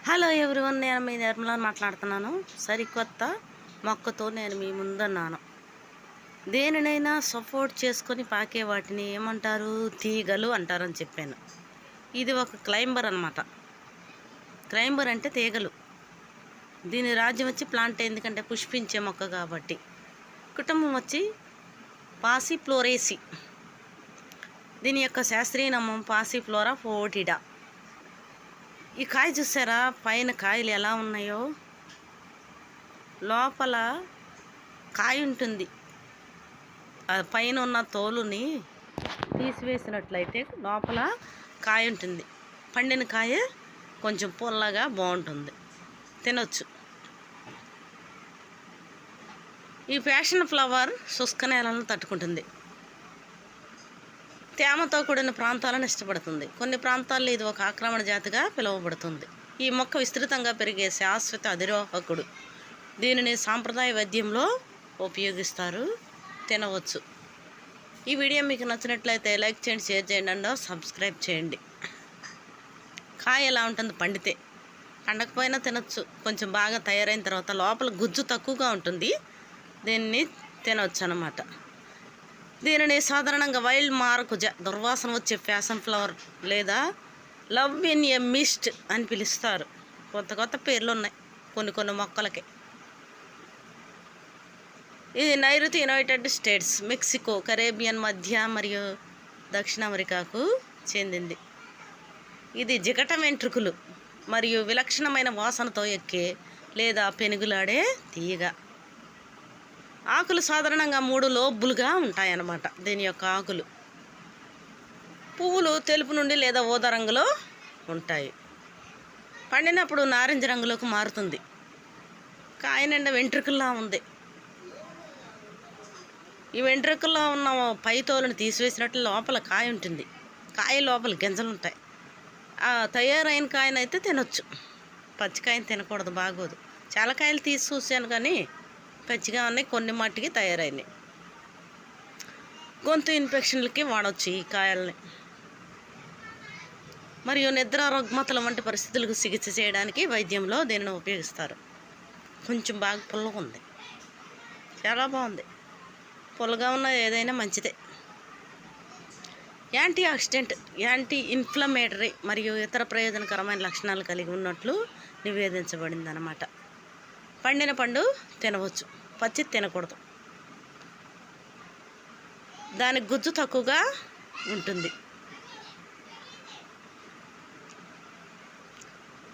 Hello everyone, నేను మీ నిర్మలా మాట్లాడుతున్నాను. సరికొత్త మొక్కతో నేను మీ ముందున్నాను. దేనినైనా సపోర్ట్ చేసుకొని పాకే వాటిని ఏమంటారు? తీగలు అంటారని చెప్పాను. ఇది ఒక క్లైంబర్ అన్నమాట. క్లైంబర్ అంటే తీగలు. దీని రాజ్యం వచ్చి ప్లాంట్, ఎందుకంటే పుష్పించే మొక్క కాబట్టి. కుటుంబం వచ్చి పాసిఫ్లోరేసి. దీని యొక్క శాస్త్రీయ నామం పాసిఫ్లోరా ఫోటిడా. ఈ కాయ చూసారా? పైన కాయలు ఎలా ఉన్నాయో, లోపల కాయ ఉంటుంది. పైన ఉన్న తోలుని తీసివేసినట్లయితే లోపల కాయ ఉంటుంది. పండిన కాయ కొంచెం పుల్లగా బాగుంటుంది, తినొచ్చు. ఈ ప్యాషన్ ఫ్లవర్ శుష్క నేలను తట్టుకుంటుంది. తేమతో కూడిన ప్రాంతాలను ఇష్టపడుతుంది. కొన్ని ప్రాంతాల్లో ఇది ఒక ఆక్రమణ జాతిగా పిలువబడుతుంది. ఈ మొక్క విస్తృతంగా పెరిగే శాశ్వత అధిరోహకుడు. దీనిని సాంప్రదాయ వైద్యంలో ఉపయోగిస్తారు, తినవచ్చు. ఈ వీడియో మీకు నచ్చినట్లయితే లైక్ చేయండి, షేర్ చేయండి అండ్ సబ్స్క్రైబ్ చేయండి. కాయ ఎలా ఉంటుంది? పండితే, పండకపోయినా తినొచ్చు. కొంచెం బాగా తయారైన తర్వాత లోపల గుజ్జు తక్కువగా ఉంటుంది. దీన్ని తినవచ్చు అన్నమాట. దీనిని సాధారణంగా వైల్డ్ మారకుజ, దుర్వాసన వచ్చే ఫ్యాషన్ ఫ్లవర్ లేదా లవ్ ఇన్ ఎ మిస్ట్ అని పిలుస్తారు. కొత్త పేర్లు ఉన్నాయి కొన్ని మొక్కలకి. ఇది నైరుతి యునైటెడ్ స్టేట్స్, మెక్సికో, కరేబియన్, మధ్య మరియు దక్షిణ అమెరికాకు చెందింది. ఇది జిగట వెంట్రుకలు మరియు విలక్షణమైన వాసనతో ఎక్కే లేదా పెనుగులాడే తీగ. ఆకులు సాధారణంగా 3 లోబులుగా ఉంటాయన్నమాట. దీని యొక్క ఆకులు, పువ్వులు తెలుపు నుండి లేదా ఊదా రంగులో ఉంటాయి. పండినప్పుడు నారింజ రంగులోకి మారుతుంది. కాయ నిండా వెంట్రుకల్లా ఉంది. ఈ వెంట్రుకల్లో ఉన్న పై తోలుని తీసివేసినట్లు లోపల కాయ ఉంటుంది. కాయ లోపల గింజలు ఉంటాయి. తయారైన కాయనైతే తినొచ్చు, పచ్చికాయని తినకూడదు, బాగోదు. చాలా కాయలు తీసి చూశాను కానీ పచ్చిగా ఉన్నాయి, కొన్ని మట్టికి తయారైనాయి. గొంతు ఇన్ఫెక్షన్లకి వాడవచ్చు ఈ కాయల్ని. మరియు నిద్ర రుగ్మతల వంటి పరిస్థితులకు చికిత్స చేయడానికి వైద్యంలో దీనిని ఉపయోగిస్తారు. కొంచెం బాగా పుల్లగా ఉంది, చాలా బాగుంది. పుల్లగా ఉన్న ఏదైనా మంచిదే. యాంటీ ఆక్సిడెంట్, యాంటీ ఇన్ఫ్లమేటరీ మరియు ఇతర ప్రయోజనకరమైన లక్షణాలు కలిగి ఉన్నట్లు నివేదించబడింది అన్నమాట. పండిన పండు తినవచ్చు, పచ్చి తినకూడదు. దానికి గుజ్జు తక్కువగా ఉంటుంది.